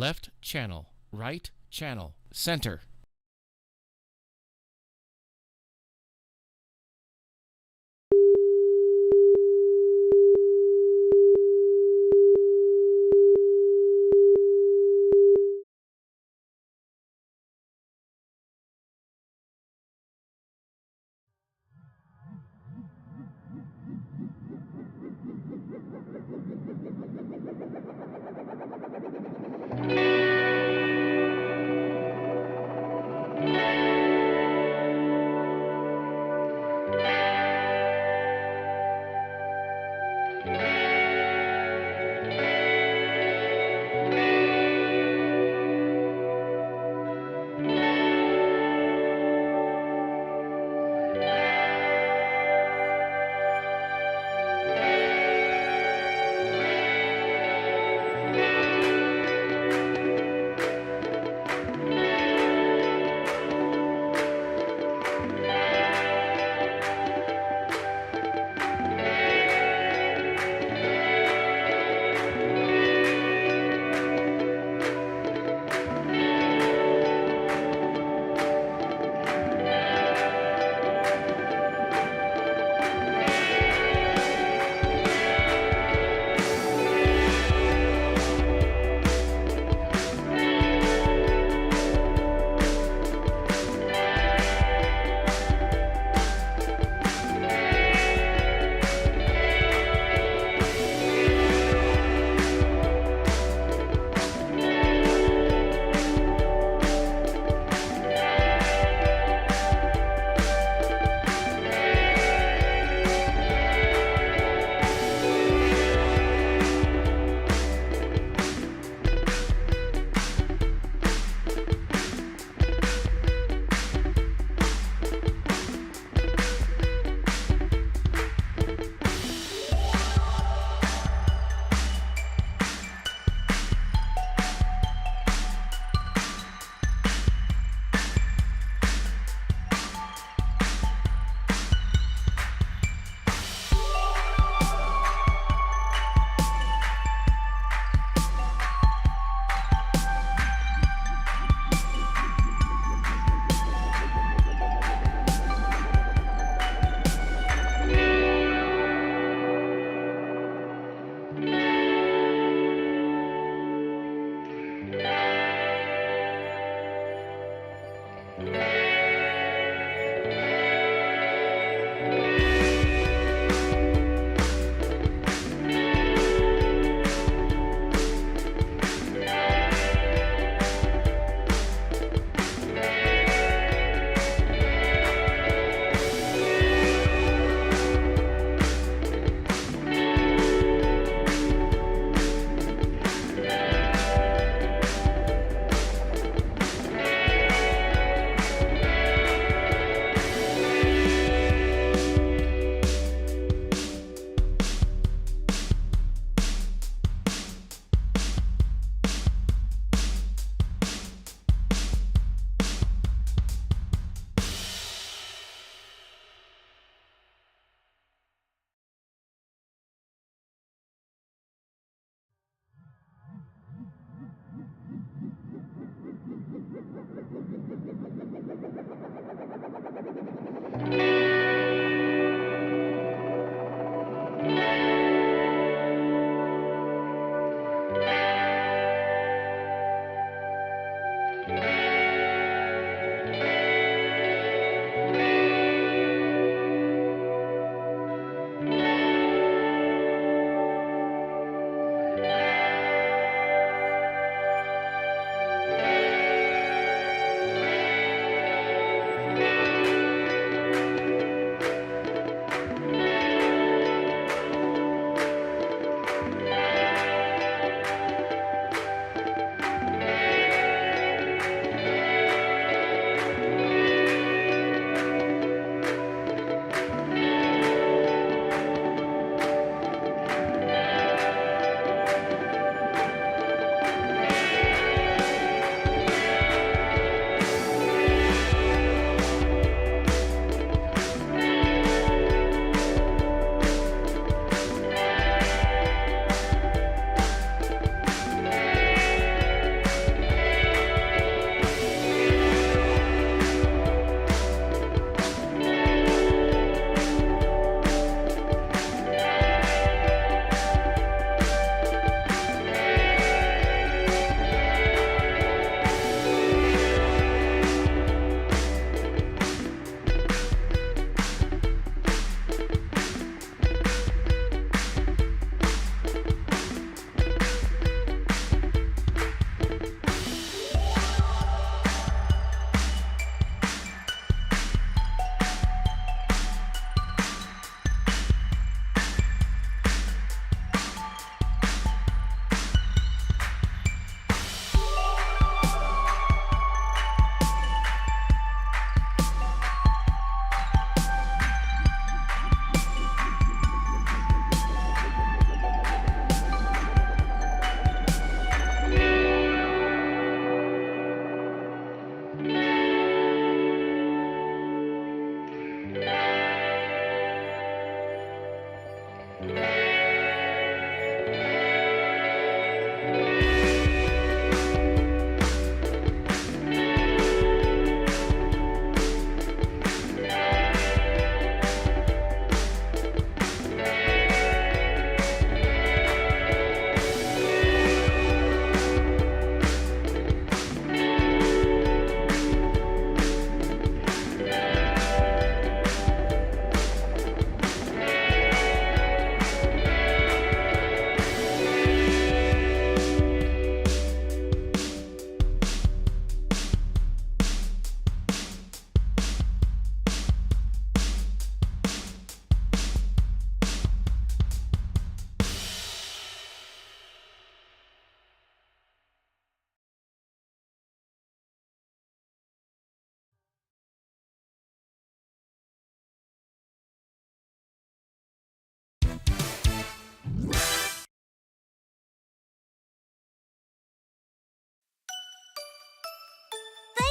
left channel, right channel, center.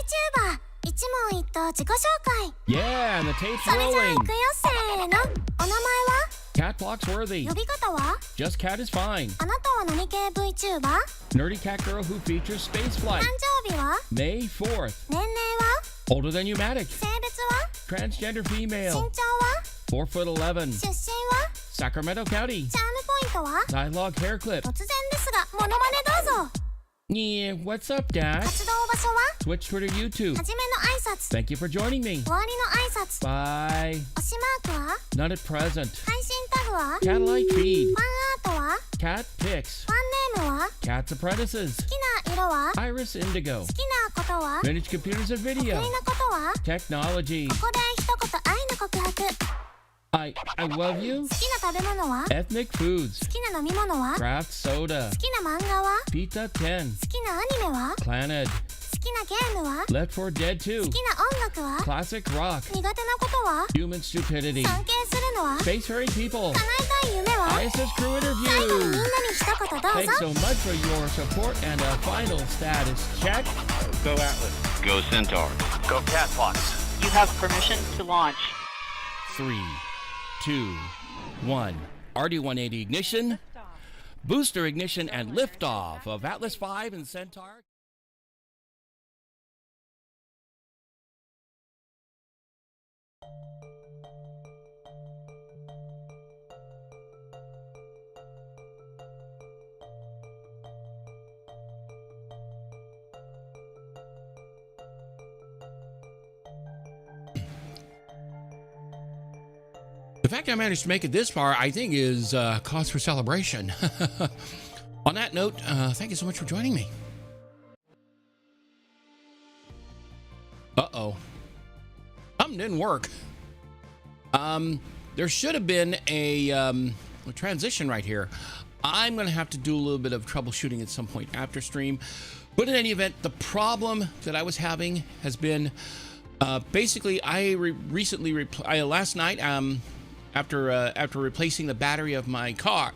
ENVTuber 一問一答自己紹介 Yeah, and the tape's それじゃあ rolling. 行くよせーのお名前は Katt Phloxworthy. 呼び方は Just Cat is fine. あなたは何系 VTuber? Nerdy cat girl who features spaceflight. 誕生日は May 4th. 年齢は Older than pneumatic. 性別は Transgender 身 female. 長は 4'11". 出身は Sacramento County. チャームポイントは Dialogue hair clip. 突然ですがモノマネどうぞ Yeah, what's up, Dad? 活動場所は Twitch, Twitter, YouTube. はじめの挨拶 Thank you for joining me. 終わりの挨拶 Bye. 推しマークは Not at present. 配信タグは Cat-like feed. ファンアートは Cat pics. ファンネームは Cat's apprentices. 好きな色は Iris Indigo. 好きなことは Vintage computers and 得 video. 意なことは Technology. ここで一言愛の告白好 I love you. きな食べ物は Ethnic foods. 好きな飲み物は Craft soda. 好きな漫画は Pizza 10. 好きなアニメは Planet. 好きなゲームは Left 4 Dead 2. 好きな音楽は Classic rock. 苦手なことは Human stupidity. 尊敬するのは Space fairy people. 叶えたい夢は ISS crew 最後にみん interview. なに一言どう Thanks ぞ so much for your support and a final status check. Go Atlas. Go Centaur. Go Katt Phlox. You have permission to launch. 3, 2, 1. RD-180 ignition. Booster ignition and liftoff of Atlas V and Centaur. The fact I managed to make it this far, I think, is cause for celebration. On that note, thank you so much for joining me. Uh-oh. Something didn't work. There should have been a transition right here. I'm going to have to do a little bit of troubleshooting at some point after stream. But in any event, the problem that I was having has been basically I recently last night after replacing the battery of my car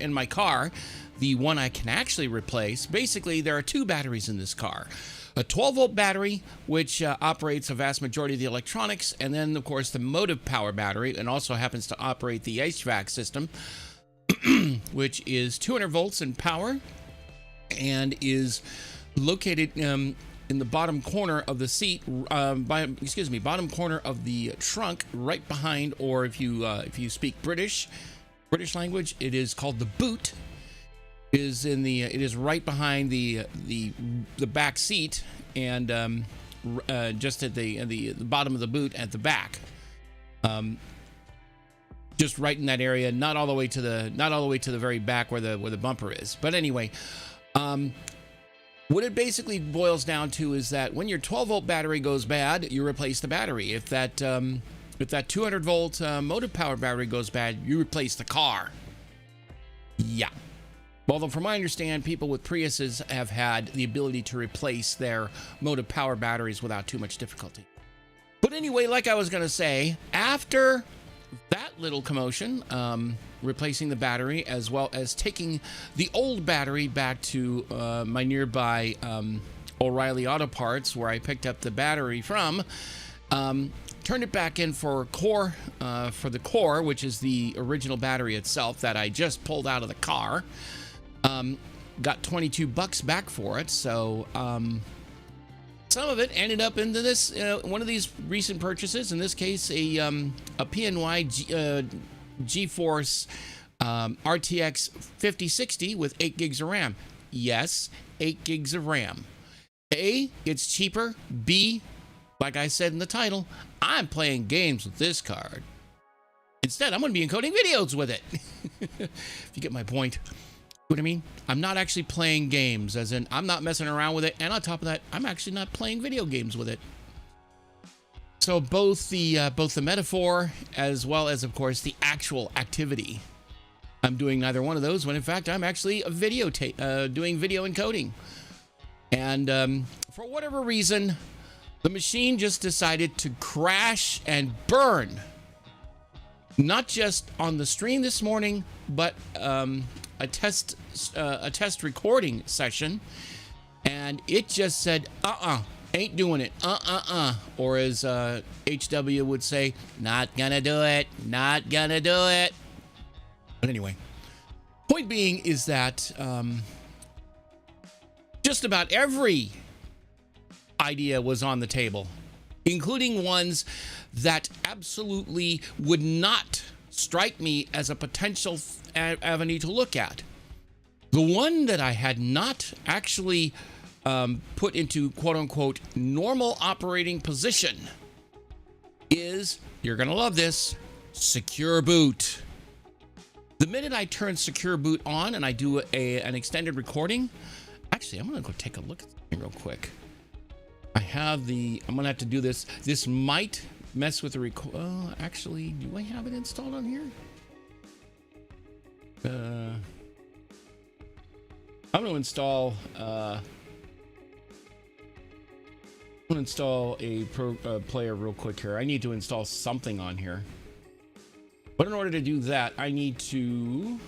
the one I can actually replace. Basically, there are two batteries in this car. A 12-volt battery, which operates a vast majority of the electronics, and then, of course, the motive power battery, and also happens to operate the HVAC system, which is 200 volts in power, and is located in the bottom corner of the seat, bottom corner of the trunk, right behind, or if you speak British language, it is called the boot. It is right behind the back seat, and just at the bottom of the boot at the back, just right in that area, not all the way to the very back where the bumper is. But anyway, what it basically boils down to is that when your 12-volt battery goes bad, you replace the battery. If that 200-volt motive power battery goes bad, you replace the car. Yeah. Although from my understanding, people with Priuses have had the ability to replace their motive power batteries without too much difficulty. But anyway, like I was going to say, after that little commotion, replacing the battery as well as taking the old battery back to my nearby O'Reilly Auto Parts, where I picked up the battery from, turned it back in for the core, which is the original battery itself that I just pulled out of the car. Got $22 back for it, so some of it ended up into this one of these recent purchases. In this case, a PNY GeForce RTX 5060 with 8 gigs of RAM. Yes, 8 gigs of RAM. A, it's cheaper. B, like I said in the title, I'm playing games with this card. Instead, I'm going to be encoding videos with it. If you get my point. What I mean? I'm not actually playing games, as in I'm not messing around with it, and on top of that, I'm actually not playing video games with it. So both the metaphor as well as, of course, the actual activity, I'm doing neither one of those, when in fact I'm actually doing video encoding. And for whatever reason, the machine just decided to crash and burn. Not just on the stream this morning, but a test recording session, and it just said, Ain't doing it. Or as HW would say, not gonna do it. Not gonna do it. But anyway, point being is that just about every idea was on the table, including ones that absolutely would not strike me as a potential avenue to look at. The one that I had not actually put into quote-unquote normal operating position is, you're gonna love this, secure boot. The minute I turn secure boot on and I do an extended recording, actually I'm gonna go take a look at it real quick. I'm gonna have to do this. This might mess with the record. Actually, do I have it installed on here? I'm gonna install a player real quick here. I need to install something on here, but in order to do that, I need to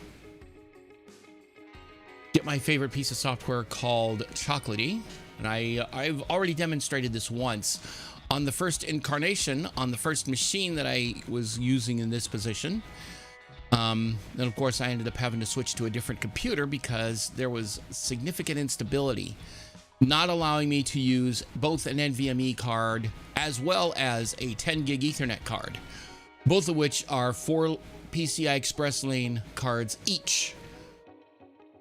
get my favorite piece of software called Chocolatey, and I've already demonstrated this once on the first incarnation on the first machine that I was using in this position. Then of course I ended up having to switch to a different computer because there was significant instability, not allowing me to use both an NVMe card as well as a 10 gig Ethernet card, both of which are 4 PCI Express lane cards each.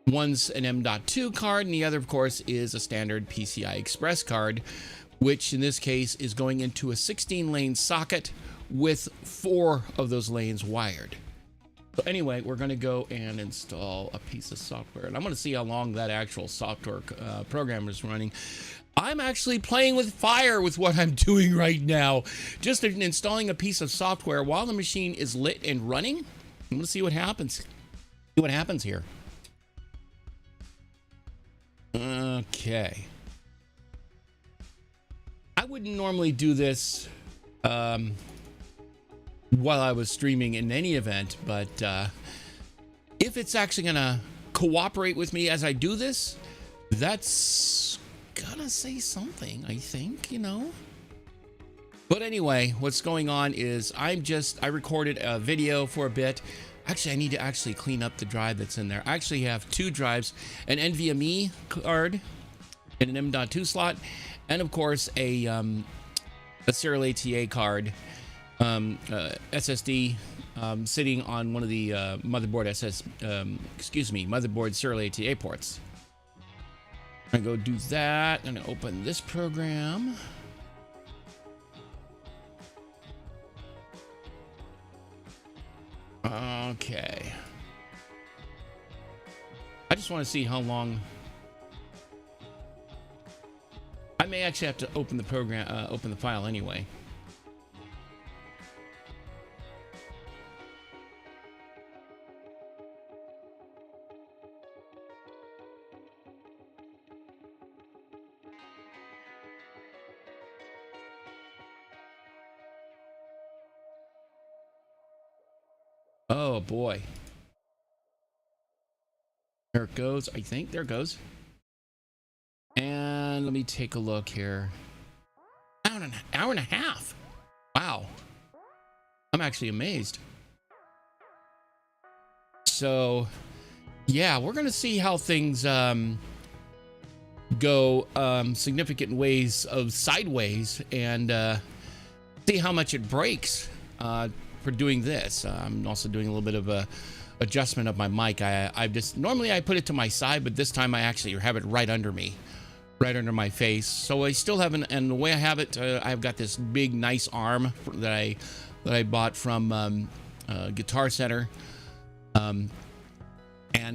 One's an M.2 card and the other of course is a standard PCI Express card, which in this case is going into a 16 lane socket with 4 of those lanes wired. So anyway, we're going to go and install a piece of software, and I'm going to see how long that actual software program is running. I'm actually playing with fire with what I'm doing right now. Just installing a piece of software while the machine is lit and running. I'm going to see what happens. See what happens here. Okay. I wouldn't normally do this while I was streaming in any event, but if it's actually gonna cooperate with me as I do this, that's gonna say something, I think, you know. But anyway, what's going on is I recorded a video for a bit. Actually, I need to actually clean up the drive that's in there. I actually have 2 drives, an NVMe card and an M.2 slot, and of course a serial ATA card, SSD, sitting on one of the motherboard motherboard serial ATA ports. I'm gonna go do that. I'm gonna open this program. Okay. I just want to see how long. I may actually have to open the program, open the file anyway. Oh boy. There it goes. I think there it goes. And let me take a look here. Hour and a half. Wow. I'm actually amazed. So yeah, we're gonna see how things go significant ways of sideways, and see how much it breaks for doing this. I'm also doing a little bit of a adjustment of my mic. Normally I put it to my side, but this time I actually have it right under me, right under my face. So I still have and the way I have it, I've got this big nice arm that I bought from Guitar Center, and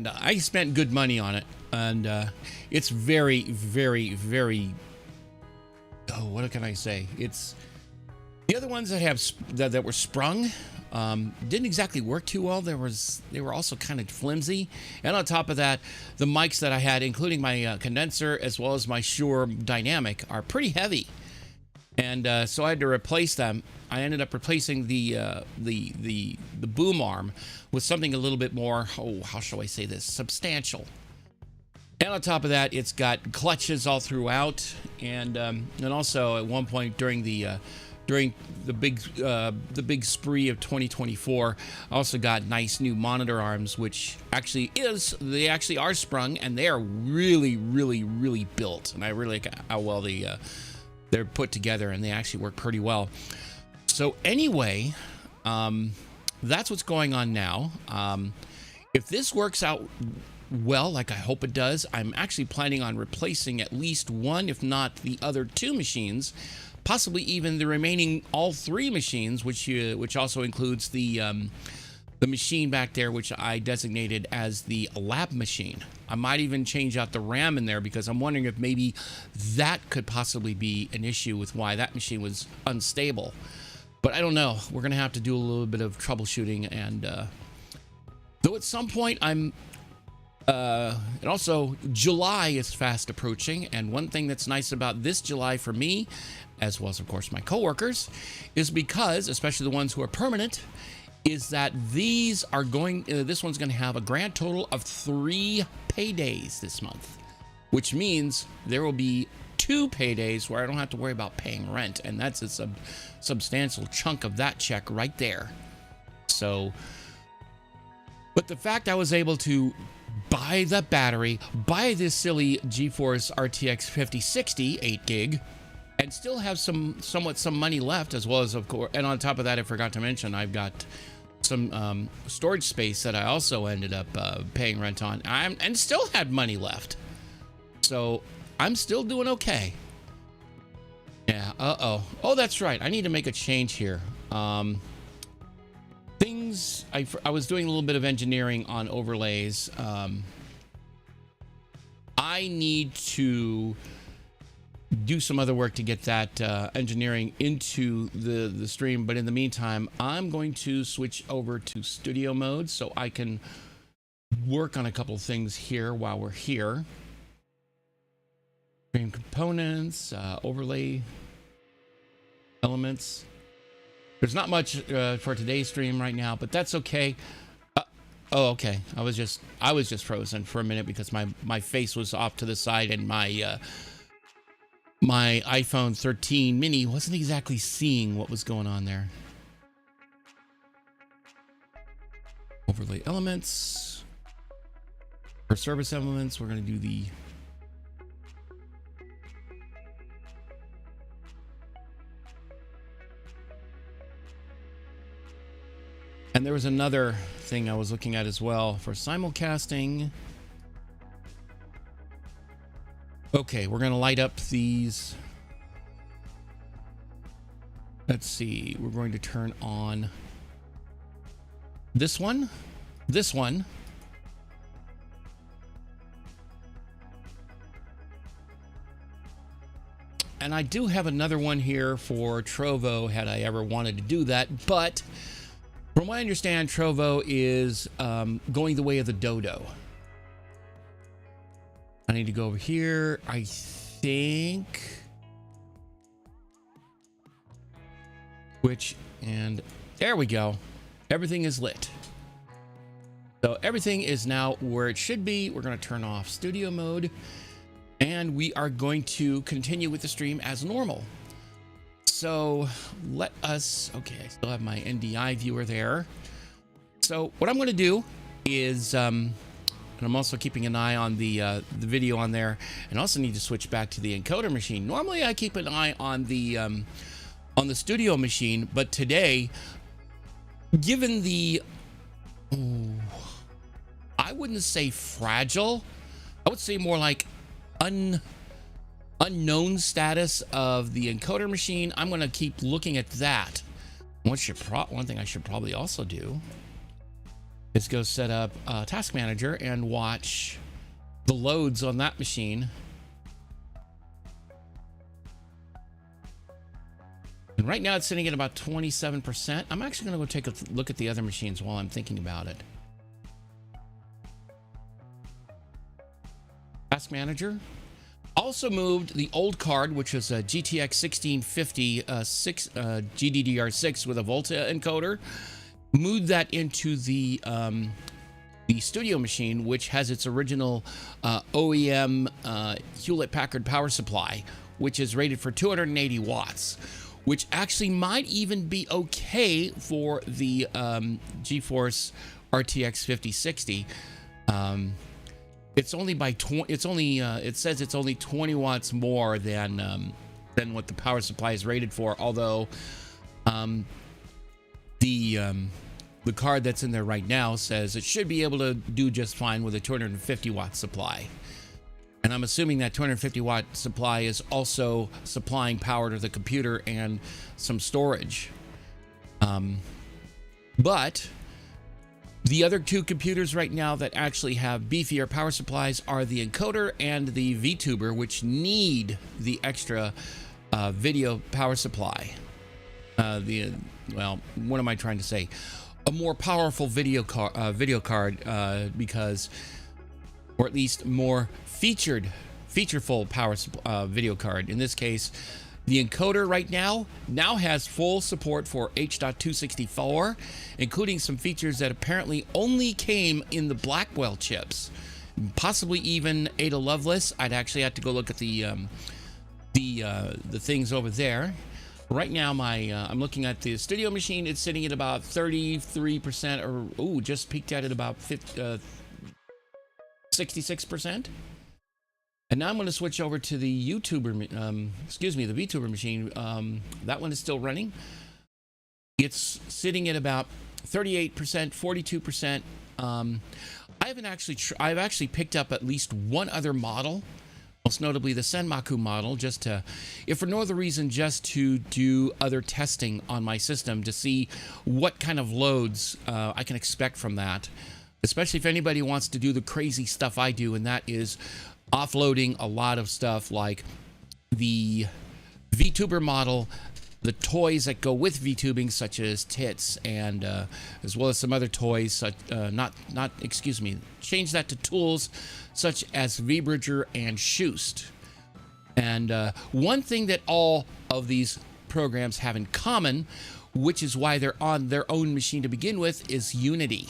I spent good money on it, and it's very, very, very, oh, what can I say? It's the other ones that have that were sprung didn't exactly work too well. They were also kind of flimsy, and on top of that, the mics that I had, including my condenser as well as my Shure Dynamic, are pretty heavy, and so I had to replace them. I ended up replacing the boom arm with something a little bit more, oh, how shall I say this, substantial. And on top of that, it's got clutches all throughout, and also at one point during the big spree of 2024, I also got nice new monitor arms, which they actually are sprung, and they are really, really, really built, and I really like how well they're put together, and they actually work pretty well. So anyway, that's what's going on now. If this works out well, like I hope it does, I'm actually planning on replacing at least one, if not the other two machines, possibly even the remaining all three machines, which also includes the machine back there, which I designated as the lab machine. I might even change out the RAM in there, because I'm wondering if maybe that could possibly be an issue with why that machine was unstable. But I don't know. We're going to have to do a little bit of troubleshooting, and though at some point and also July is fast approaching, and one thing that's nice about this July for me, as well as of course my coworkers, is because, especially the ones who are permanent, is that this one's going to have a grand total of 3 paydays this month, which means there will be 2 paydays where I don't have to worry about paying rent, and that's a substantial chunk of that check right there. So, but the fact I was able to buy the battery, buy this silly GeForce RTX 5060 8 gig, and still have some money left, as well as, of course, and on top of that, I forgot to mention, I've got some storage space that I also ended up paying rent on, and still had money left. So I'm still doing okay. Yeah. Oh, that's right. I need to make a change here. I was doing a little bit of engineering on overlays. I need to do some other work to get that engineering into the stream, but in the meantime, I'm going to switch over to studio mode so I can work on a couple of things here while we're here. Stream components, overlay elements. There's not much for today's stream right now, but that's okay. Oh, okay. I was just frozen for a minute because my face was off to the side, and my iPhone 13 mini wasn't exactly seeing what was going on there. Overlay elements. For service elements, we're going to do the and there was another thing I was looking at as well for simulcasting. Okay, we're going to light up these. Let's see. We're going to turn on this one. This one. And I do have another one here for Trovo had I ever wanted to do that, but from what I understand, Trovo is going the way of the dodo. I need to go over here, I think. And there we go. Everything is lit. So everything is now where it should be. We're going to turn off studio mode, and we are going to continue with the stream as normal. So let us, okay, I still have my NDI viewer there. So what I'm going to do is, and I'm also keeping an eye on the video on there, and also need to switch back to the encoder machine. Normally I keep an eye on the studio machine, but today, given the, I wouldn't say fragile, I would say more like unknown status of the encoder machine, I'm going to keep looking at that. One thing I should probably also do is go set up Task Manager and watch the loads on that machine. And right now it's sitting at about 27%. I'm actually going to go take a look at the other machines while I'm thinking about it. Task Manager. Also moved the old card, which was a GTX 1650 GDDR6 with a Volta encoder. Moved that into the the studio machine, which has its original OEM Hewlett-Packard power supply, which is rated for 280 watts, which actually might even be okay for the GeForce RTX 5060. It's only by it says it's only 20 watts more than what the power supply is rated for, although the card that's in there right now says it should be able to do just fine with a 250 watt supply. And I'm assuming that 250 watt supply is also supplying power to the computer and some storage. But the other two computers right now that actually have beefier power supplies are the encoder and the VTuber, which need the extra video power supply. Well, what am I trying to say? A more powerful video card, because, or at least more featureful power video card. In this case, the encoder right now has full support for H.264, including some features that apparently only came in the Blackwell chips, possibly even Ada Lovelace. I'd actually have to go look at the things over there. Right now, I'm looking at the studio machine. It's sitting at about 33%, or just peaked out at about 66%. And now I'm going to switch over to the VTuber machine. That one is still running. It's sitting at about 38%, 42%. I've actually picked up at least one other model, most notably the Senmaku model, just to, if for no other reason, just to do other testing on my system to see what kind of loads I can expect from that, especially if anybody wants to do the crazy stuff I do, and that is offloading a lot of stuff like the VTuber model, the toys that go with VTubing, such as tits, and as well as some other toys, change that to tools such as VBridger and Shoost. And one thing that all of these programs have in common, which is why they're on their own machine to begin with, is Unity.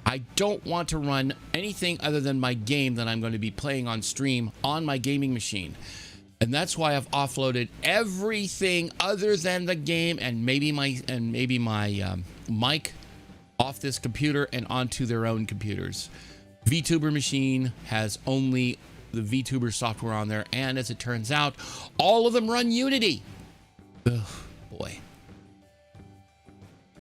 I don't want to run anything other than my game that I'm going to be playing on stream on my gaming machine. And that's why I've offloaded everything other than the game and maybe my mic off this computer and onto their own computers. VTuber machine has only the VTuber software on there, and as it turns out, all of them run Unity. Ugh, boy.